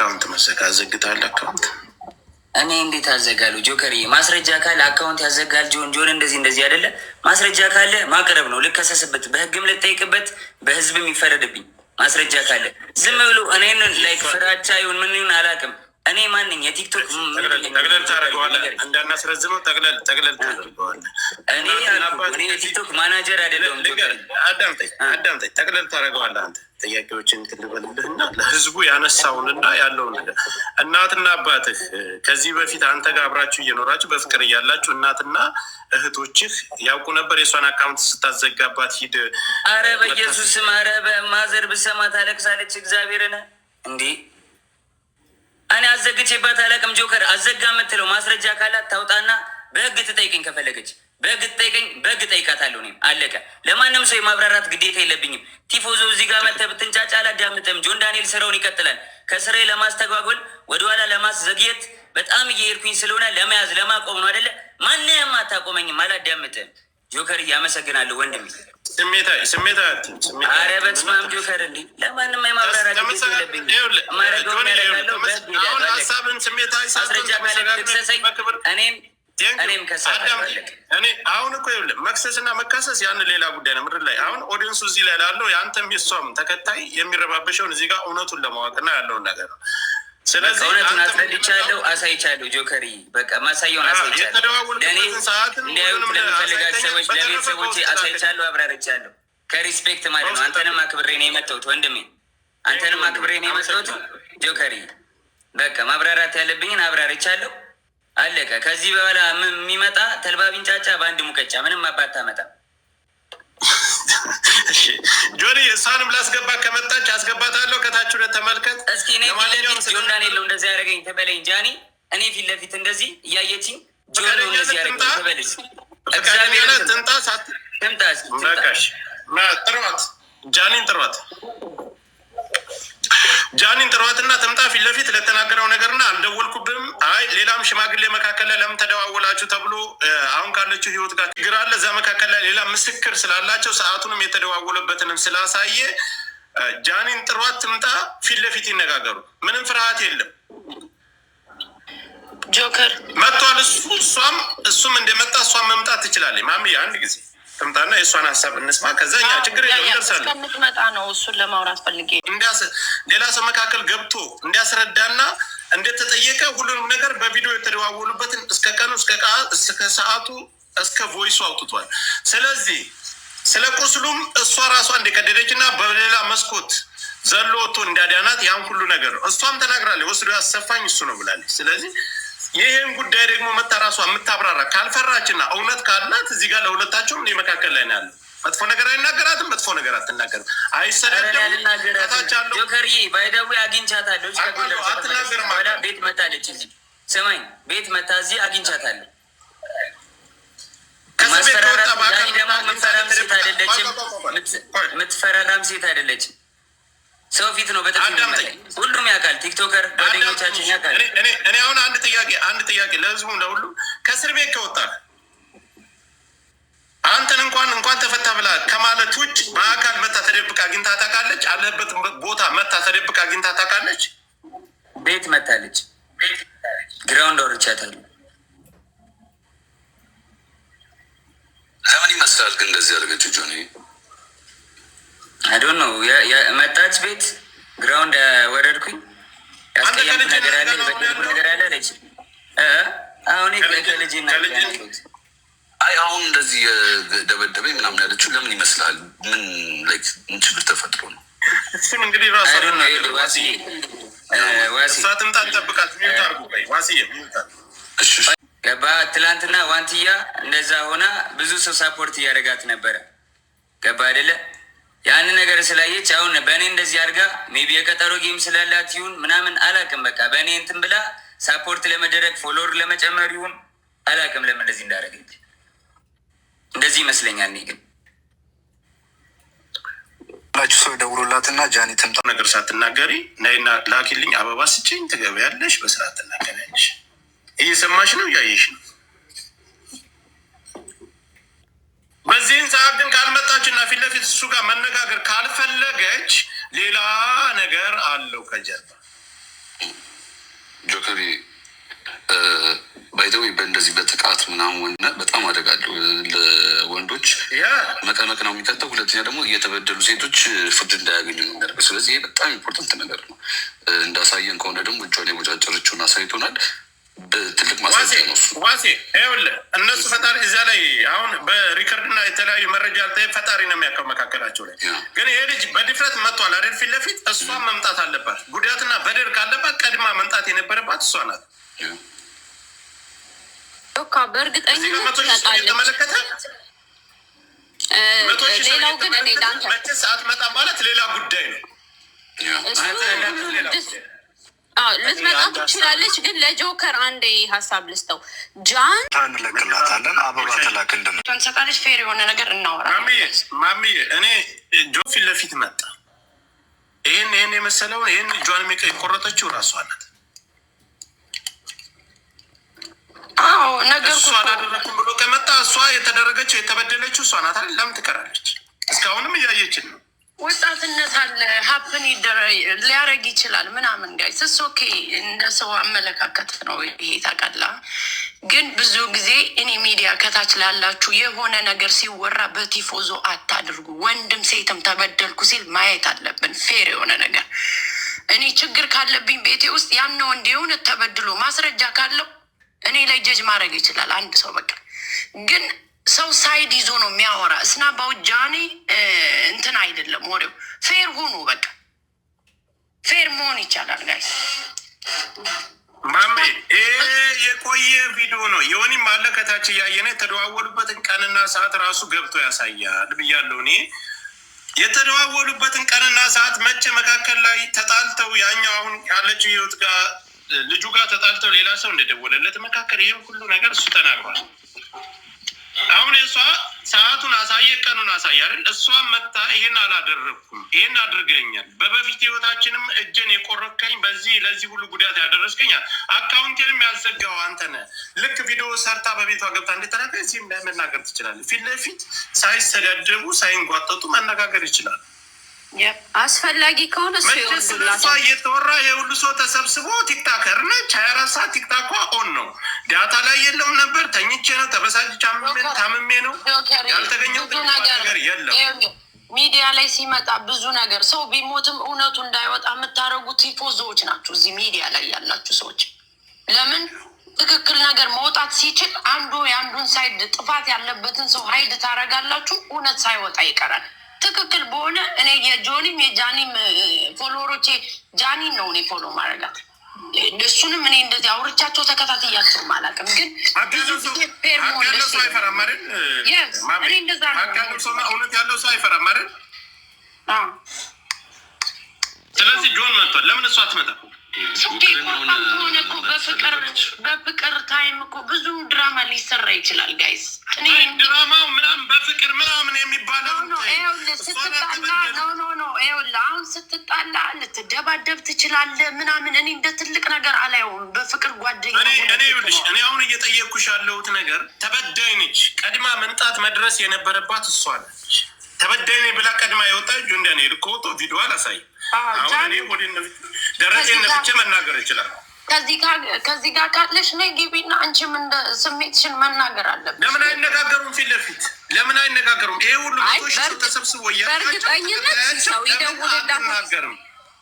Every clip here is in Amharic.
አካውንት መዘጋት ዘግታል። አካውንት እኔ እንዴት አዘጋሉ? ጆከሪ ማስረጃ ካለ አካውንት ያዘጋል። ጆን እንደዚህ አይደለ? ማስረጃ ካለ ማቅረብ ነው። ልከሰስበት፣ በህግም ልጠይቅበት፣ በህዝብም ይፈረድብኝ። ማስረጃ ካለ ዝም ብሎ እኔን ላይ ፍራቻ ይሁን ምን ይሁን አላውቅም። እኔ ማንኝ የቲክቶክ ጠቅለል ታደርገዋለህ። እንዳናስረዝመው ጠቅለል ታደርገዋለህ። እኔ የቲክቶክ ማናጀር አይደለሁም። አዳምጠኝ። ጠቅለል ታደርገዋለህ አንተ ጥያቄዎችን ትልበልልህና ለህዝቡ ያነሳውንና ያለውን ነገር እናትና አባትህ ከዚህ በፊት አንተ ጋር አብራችሁ እየኖራችሁ በፍቅር እያላችሁ እናትና እህቶችህ ያውቁ ነበር የሷን አካውንት ስታዘጋባት ሂድ። አረ በኢየሱስም አረ በማዘር ብሰማ ታለቅሳለች። እግዚአብሔርን እንዴ እኔ አዘግቼባት አላቅም። ጆከር አዘጋ የምትለው ማስረጃ ካላት ታውጣና በህግ ትጠይቀኝ። ከፈለገች በህግ ትጠይቀኝ፣ በህግ ጠይቃታለሁ። እኔም አለቀ። ለማንም ሰው የማብራራት ግዴታ የለብኝም። ቲፎዞ እዚህ ጋር መተህ ብትንጫጫ አላዳምጥም። ጆን ዳንኤል ስራውን ይቀጥላል። ከስራዬ ለማስተጓጎል ወደኋላ ለማስዘግየት በጣም እየሄድኩኝ ስለሆነ ለመያዝ ለማቆም ነው አይደለ? ማንም አታቆመኝም። አላዳምጥም። ጆከር እያመሰግናለሁ ወንድሜ። ስሜታ አረ በስመ አብ ጆከር፣ እንዲ ለማንም የማብራራት ግዴታ የለብኝም። ማረገውን ያደርጋለሁ። ሀሳብን ስሜታዊ ማስረጃ ካለሰሰኝ እኔም እኔ አሁን እኮ ይኸውልህ መክሰስና መካሰስ ያን ሌላ ጉዳይ ነው። ምድር ላይ አሁን ኦዲየንሱ እዚህ ላይ ላለው የአንተም የሷም ተከታይ የሚረባበሸውን እዚህ ጋር እውነቱን ለማወቅና ያለውን ነገር ነው። ስለዚህ እውነቱን አስረድቻለሁ፣ አሳይቻለሁ። ጆከሪ በቃ ማሳየውን አሳይቻለሁ። ለእኔ እንዲያዩት ለሚፈልጋቸው ሰዎች ለቤተሰቦቼ አሳይቻለሁ፣ አብራርቻለሁ። ከሪስፔክት ማለት ነው። አንተንም አክብሬ ነው የመጣሁት ወንድሜ፣ አንተንም አክብሬ ነው የመጣሁት ጆከሪ። በቃ ማብራራት ያለብኝን አብራርቻለሁ። አለቀ። ከዚህ በኋላ የሚመጣ ተልባ ቢንጫጫ በአንድ ሙቀጫ ምንም አባት አመጣም። ጆኒ እሷንም ላስገባ ከመጣች አስገባታለሁ። ከታች ሁለት ተመልከት እስኪ። እኔ ፊት ለፊት ጆን ዳንኤል ነው እንደዚህ ያደረገኝ ትበለኝ ጃኒ። እኔ ፊት ለፊት እንደዚህ እያየችኝ ጆን ነው እንደዚህ ያደረገኝ ትበለኝ። እግዚአብሔር ትምጣ ጥሯት፣ ጃኒን ጥሯትና ትምጣ ፊት ለፊት ለተናገረው ነገርና አልደወልኩብም። አይ ሌላም ሽማግሌ መካከል ላይ ለምን ተደዋወላችሁ ተብሎ አሁን ካለችው ህይወት ጋር ችግር አለ። እዛ መካከል ላይ ሌላ ምስክር ስላላቸው ሰዓቱንም የተደዋወለበትንም ስላሳየ ጃኒን ጥሯት ትምጣ፣ ፊት ለፊት ይነጋገሩ። ምንም ፍርሃት የለም። ጆከር መጥቷል። እሱም እንደመጣ እሷም መምጣት ትችላለች። ማሚ አንድ ጊዜ ትምጣና የእሷን ሀሳብ እንስማ። ከዛኛ ችግር የለም እንደርሳለን። እስከምትመጣ ነው እሱን ለማውራት ፈልጌ ሌላ ሰው መካከል ገብቶ እንዲያስረዳና እንደተጠየቀ ሁሉንም ነገር በቪዲዮ የተደዋወሉበትን እስከ ቀኑ እስከ ሰዓቱ እስከ ቮይሱ አውጥቷል። ስለዚህ ስለ ቁስሉም እሷ ራሷ እንደቀደደች እና በሌላ መስኮት ዘሎ ወጥቶ እንዳዳናት ያን ሁሉ ነገር ነው እሷም ተናግራለች። ወስዶ ያሰፋኝ እሱ ነው ብላለች። ስለዚህ ይህን ጉዳይ ደግሞ መታ ራሷ የምታብራራ ካልፈራችና እውነት ካላት እዚህ ጋር ለሁለታቸውም እኔ መካከል ላይ ነው ያለው። መጥፎ ነገር አይናገራትም፣ መጥፎ ነገር አትናገርም፣ አይሰዳደም። ከታቻለሁ ጆከሪ ባይደዊ አግኝቻታለሁ። አትናገርም። ቤት መታለች እዚህ ስማኝ፣ ቤት መታ እዚህ አግኝቻታለሁ። የምትፈራራም ሴት አይደለችም። ሰው ፊት ነው በጣም ሁሉም ያውቃል። ቲክቶከር ጓደኞቻችን ያውቃል። እኔ አሁን አንድ ጥያቄ ለህዝቡ ለሁሉ ከእስር ቤት ከወጣ አንተን እንኳን ተፈታ ብላ ከማለት ውጭ በአካል መታ ተደብቃ አግኝታ ታውቃለች? አለህበት ቦታ መታ ተደብቃ አግኝታ ታውቃለች? ቤት መታለች። ግራውንድ አውርቻታለሁ። ለምን ይመስላል ግን እንደዚህ ያደረገችው ጆኒ? አዶን ነው መጣች። ቤት ግራውንድ ወረድኩኝ። ያስቀየምኩ ነገር አለ፣ የበደልኩ ነገር አለ አለች። አሁን ከልጅ አይ አሁን እንደዚህ የደበደበኝ ምናምን ያለችው ለምን ይመስላል? ምን ችግር ተፈጥሮ ነው? እሱም እንግዲህ ራሱ ዋሲሳትምጣ ጠብቃት። ገባ። ትላንትና ዋንትያ እንደዛ ሆና ብዙ ሰው ሳፖርት እያደረጋት ነበረ። ገባ አይደለ? ያንን ነገር ስላየች አሁን በእኔ እንደዚህ አድርጋ ሜቢ የቀጠሮ ጌም ስላላት ይሁን ምናምን አላቅም። በቃ በእኔ እንትን ብላ ሳፖርት ለመደረግ ፎሎወር ለመጨመር ይሁን አላቅም ለምን እንደዚህ እንዳደረገች። እንደዚህ ይመስለኛል። እኔ ግን ላችሁ ሰው ደውሎላትና ጃኒ ትምጣ ነገር ሳትናገሪ ነይና ላኪልኝ አበባ ስጭኝ ትገበያለሽ፣ በስርዓት ትናገሪያለሽ። እየሰማሽ ነው፣ እያየሽ ነው። በዚህን ሰዓት ግን ካልመጣችና ፊት ለፊት እሱ ጋር መነጋገር ካልፈለገች ሌላ ነገር አለው ከጀርባ። ፊዮሪ ባይዘው በእንደዚህ በጥቃት ምናምን በጣም አደጋለሁ ለወንዶች መቀመቅ ነው የሚከተው። ሁለተኛ ደግሞ እየተበደሉ ሴቶች ፍርድ እንዳያገኙ ነው የሚያደርገው። ስለዚህ ይሄ በጣም ኢምፖርታንት ነገር ነው። እንዳሳየን ከሆነ ደግሞ እጇን የቦጫጨረችውን አሳይቶናል። በትልቅ ማስረጃ ነው እሱ። ዋሴ ይኸውልህ እነሱ ፈጣሪ እዛ ላይ አሁን በሪከርድና የተለያዩ መረጃ አልታ ፈጣሪ ነው የሚያውቀው መካከላቸው ላይ። ግን ይሄ ልጅ በድፍረት መጥቷል አይደል? ፊት ለፊት እሷን መምጣት አለባት። ጉዳትና በደል ካለባት ቀድማ መምጣት የነበረባት እሷ ናት። በእርግጠኝነት ተመለከተ። ሌላው ግን እኔ ዳንተ መቼ ሰዓት መጣ ማለት ሌላ ጉዳይ ነው። ልትመጣ ትችላለች። ግን ለጆከር አንድ ሀሳብ ልስተው ጃን እንለቅላታለን። አበባ ተላክ እንደምንሰጣለች ፌር የሆነ ነገር እናወራ። ማሚዬ እኔ ጆ ፊት ለፊት መጣ። ይህን የመሰለውን ይህን እጇን የቆረጠችው ራሷ ናት። ነገር እሷ አላደረኩም ብሎ ከመጣ እሷ የተደረገችው የተበደለችው እሷ ናት አይደል? ለምን ትቀራለች? እስካሁንም እያየችን ነው። ወጣትነት አለ ሀፕን ሊያደርግ ይችላል ምናምን ጋይ ስሶኬ እንደ ሰው አመለካከት ነው ይሄ ታውቃለህ። ግን ብዙ ጊዜ እኔ ሚዲያ ከታች ላላችሁ የሆነ ነገር ሲወራ በቲፎዞ አታድርጉ። ወንድም ሴትም ተበደልኩ ሲል ማየት አለብን ፌር የሆነ ነገር። እኔ ችግር ካለብኝ ቤቴ ውስጥ ያን ወንድ የሆነ ተበድሎ ማስረጃ ካለው እኔ ላይ ጀጅ ማድረግ ይችላል አንድ ሰው በቃ። ግን ሰው ሳይድ ይዞ ነው የሚያወራ። እስና ባውጃኔ እንትን አይደለም ወሬው። ፌር ሆኑ በቃ ፌር መሆን ይቻላል ጋይስ። ማሜ የቆየ ቪዲዮ ነው። የሆኒም አለ ከታች እያየነ የተደዋወሉበትን ቀንና ሰዓት ራሱ ገብቶ ያሳያል ብያለሁ እኔ። የተደዋወሉበትን ቀንና ሰዓት መቼ መካከል ላይ ተጣልተው ያኛው አሁን ያለችው ህይወት ጋር ልጁ ጋር ተጣልተው ሌላ ሰው እንደደወለለት መካከል ይሄ ሁሉ ነገር እሱ ተናግሯል። አሁን እሷ ሰዓቱን አሳየ፣ ቀኑን አሳየ አይደል? እሷን መጣ ይሄን አላደረኩም፣ ይሄን አድርገኛል፣ በበፊት ህይወታችንም እጄን የቆረከኝ በዚህ ለዚህ ሁሉ ጉዳት ያደረስከኝ፣ አካውንቴንም ያዘጋው አንተ ነህ። ልክ ቪዲዮ ሰርታ በቤቷ ገብታ እንደተናገረ እዚህም ላይ መናገር ትችላለህ። ፊት ለፊት ሳይሰዳደቡ ሳይንጓጠጡ መነጋገር ይችላል። አስፈላጊ ከሆነ ስለሷ እየተወራ የሁሉ ሰው ተሰብስቦ ቲክታከር ነች። 24 ሰዓት ቲክታኳ ኦን ነው። ዳታ ላይ የለውም ነበር። ተኝቼ ነው፣ ተበሳጭቼ ታምሜ ነው ያልተገኘው ነገር የለም። ሚዲያ ላይ ሲመጣ ብዙ ነገር ሰው ቢሞትም እውነቱ እንዳይወጣ የምታደርጉት ቲፎዞዎች ናቸው። እዚህ ሚዲያ ላይ ያላችሁ ሰዎች ለምን ትክክል ነገር መውጣት ሲችል አንዱ የአንዱን ሳይድ ጥፋት ያለበትን ሰው ሀይድ ታደርጋላችሁ። እውነት ሳይወጣ ይቀራል። ትክክል በሆነ እኔ የጆኒም የጃኒም ፎሎወሮቼ ጃኒን ነው እኔ ፎሎ ማድረጋት። እሱንም እኔ እንደዚህ አውርቻቸው ተከታትያቸው አላውቅም። ግን ሰው አይፈራም አይደል? እኔ እንደዛ ነው። እውነት ያለው ሰው አይፈራም አይደል? ስለዚህ ጆን መጥቷል። ለምን እሷ አትመጣም? ሆነ እኮ በፍቅር ታይም እኮ ብዙ ድራማ ሊሰራ ይችላል ጋይስ። ድራማው ምናምን በፍቅር ምናምን የሚባለው አሁን ስትጣላ ልትደባደብ ትችላለህ ምናምን። እኔ እንደ ትልቅ ነገር አላየውም። በፍቅር ጓደኛ እኔ አሁን እየጠየቅኩሽ ያለሁት ነገር ተበዳይ ነች። ቀድማ መምጣት መድረስ የነበረባት እሷ ነች። ተበዳይ ነኝ ብላ ቀድማ የወጣች እንደኔ ልኮቶ ቪዲዮ አላሳይ። አሁን እኔ ወደ ደረጃ ነፍቼ መናገር ይችላል። ከዚህ ጋር ካለሽ ነይ ግቢና አንቺም እንደ ስሜትሽን መናገር አለብሽ። ለምን አይነጋገሩም? ፊት ለፊት ለምን አይነጋገሩም? ይሄ ሁሉ ሰው ተሰብስቦ በእርግጠኝነት ሰው ይደውልላታል።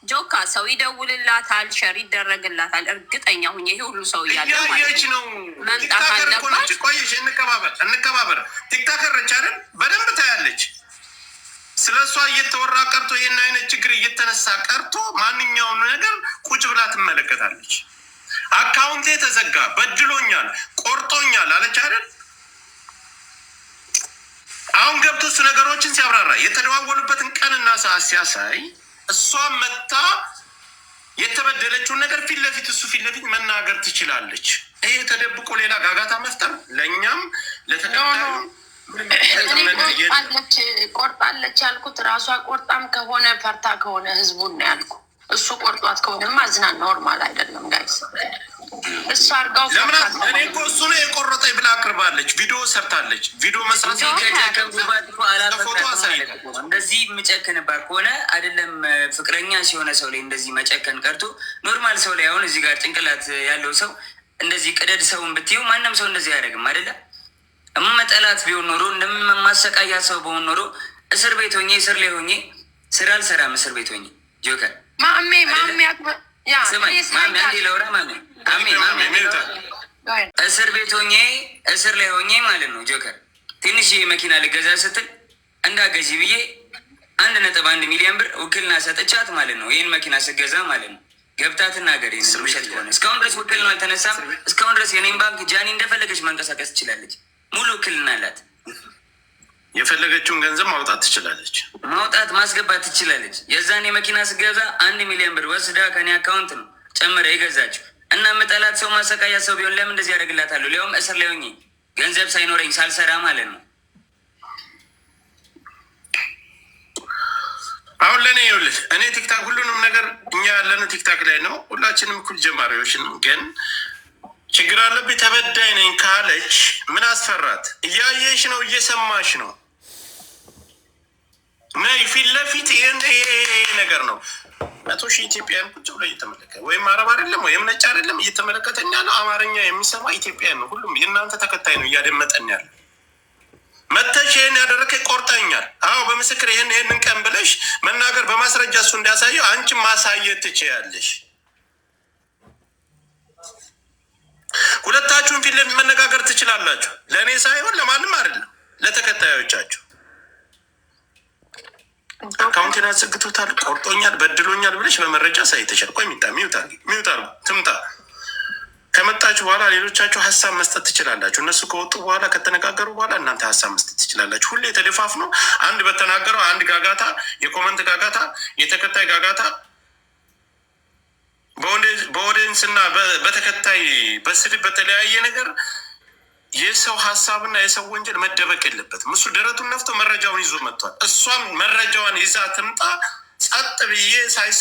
ጆካ ሰው ይደውልላታል፣ ሸር ይደረግላታል። እርግጠኛ ሁኝ ይሄ ሁሉ ሰው እያለ ማለት ነው መምጣት አለባት። ቆይሽ እንከባበር። ቲክታከር ነች አይደል? በደንብ ታያለች። ስለ እሷ እየተወራ ቀርቶ ይህን አይነት ችግር እየተነሳ ቀርቶ ማንኛውም ነገር ቁጭ ብላ ትመለከታለች። አካውንቴ ተዘጋ፣ በድሎኛል፣ ቆርጦኛል አለች አይደል? አሁን ገብቶ እሱ ነገሮችን ሲያብራራ የተደዋወሉበትን ቀንና ሰዓት ሲያሳይ እሷን መታ የተበደለችውን ነገር ፊት ለፊት እሱ ፊት ለፊት መናገር ትችላለች። ይሄ ተደብቆ ሌላ ጋጋታ መፍጠር ለእኛም ለተቀጣዩ ቆርጣለች ያልኩት ራሷ ቆርጣም ከሆነ ፈርታ ከሆነ ህዝቡን ነው ያልኩ። እሱ ቆርጧት ከሆነማ ዝና ኖርማል አይደለም ጋይስ። እሱ አርጋው ለምን እኔ እኮ እሱ ነው የቆረጠኝ ብላ አቅርባለች። ቪዲዮ ሰርታለች። ቪዲዮ መስራት እንደዚህ የምጨክንባት ከሆነ አይደለም ፍቅረኛ ሲሆነ ሰው ላይ እንደዚህ መጨከን ቀርቶ ኖርማል ሰው ላይ አሁን እዚህ ጋር ጭንቅላት ያለው ሰው እንደዚህ ቅደድ ሰውን ብትይው ማንም ሰው እንደዚህ አያደርግም አይደለም። እመጠላት ቢሆን ኖሮ እንደማሰቃያ ሰው በሆን ኖሮ እስር ቤት ሆኜ እስር ላይ ሆኜ ስራ አልሰራም። እስር ቤት ሆኜ ጆከር ማሜ አንዴ ለውራ ማሜ እስር ቤት ሆኜ እስር ላይ ሆኜ ማለት ነው ጆከር ትንሽ መኪና ልገዛ ስትል እንዳገዢ ብዬ 1.1 ሚሊዮን ብር ውክልና ሰጥቻት ማለት ነው። ይህን መኪና ስገዛ ማለት ነው ገብታ ትናገር ውሸት ከሆነ እስካሁን ድረስ ውክልና አልተነሳም። እስካሁን ድረስ የኔም ባንክ ጃኒ እንደፈለገች ማንቀሳቀስ ትችላለች። ሙሉ ውክልና አላት። የፈለገችውን ገንዘብ ማውጣት ትችላለች። ማስገባት ትችላለች። የዛን የመኪና ስገዛ 1 ሚሊዮን ብር ወስዳ ከኔ አካውንት ነው ጨምረ የገዛችው። እና መጠላት ሰው ማሰቃያ ሰው ቢሆን ለምን እንደዚህ ያደርግላታለሁ? ሊያውም እስር ላይ ሆኜ ገንዘብ ሳይኖረኝ ሳልሰራ ማለት ነው። አሁን ለእኔ ይኸውልህ እኔ ቲክታክ ሁሉንም ነገር እኛ ያለነው ቲክታክ ላይ ነው። ሁላችንም እኩል ጀማሪዎች ነው። ግን ችግር አለብኝ ተበዳይ ነኝ ካለች ምን አስፈራት? እያየሽ ነው፣ እየሰማሽ ነው። ነይ ፊት ለፊት ይሄ ነገር ነው። 100,000 ኢትዮጵያን ቁጭ ብሎ እየተመለከተ ወይም አረብ አይደለም ወይም ነጭ አይደለም እየተመለከተኛ ነው። አማርኛ የሚሰማ ኢትዮጵያን ነው። ሁሉም የእናንተ ተከታይ ነው እያደመጠን ያለ። መተሽ ይህን ያደረከ ቆርጠኛል። አዎ በምስክር ይህንን ቀን ብለሽ መናገር በማስረጃ እሱ እንዲያሳየው አንቺም ማሳየት ትችያለሽ። ሁለታችሁን ፊት ለፊት መነጋገር ትችላላችሁ። ለእኔ ሳይሆን ለማንም አይደለም፣ ለተከታዮቻችሁ። አካውንቴን አዘግቶታል፣ ቆርጦኛል፣ በድሎኛል ብለሽ በመረጃ ሳይተሻል። ቆይ ሚውጣ ትምጣ። ከመጣችሁ በኋላ ሌሎቻችሁ ሀሳብ መስጠት ትችላላችሁ። እነሱ ከወጡ በኋላ ከተነጋገሩ በኋላ እናንተ ሀሳብ መስጠት ትችላላችሁ። ሁሌ ተደፋፍኖ አንድ በተናገረው አንድ ጋጋታ፣ የኮመንት ጋጋታ፣ የተከታይ ጋጋታ በኦዲየንስ እና በተከታይ በስድብ በተለያየ ነገር የሰው ሀሳብና የሰው ወንጀል መደበቅ የለበትም። እሱ ደረቱን ነፍቶ መረጃውን ይዞ መጥቷል። እሷም መረጃዋን ይዛ ትምጣ። ጸጥ ብዬ ሳይሰ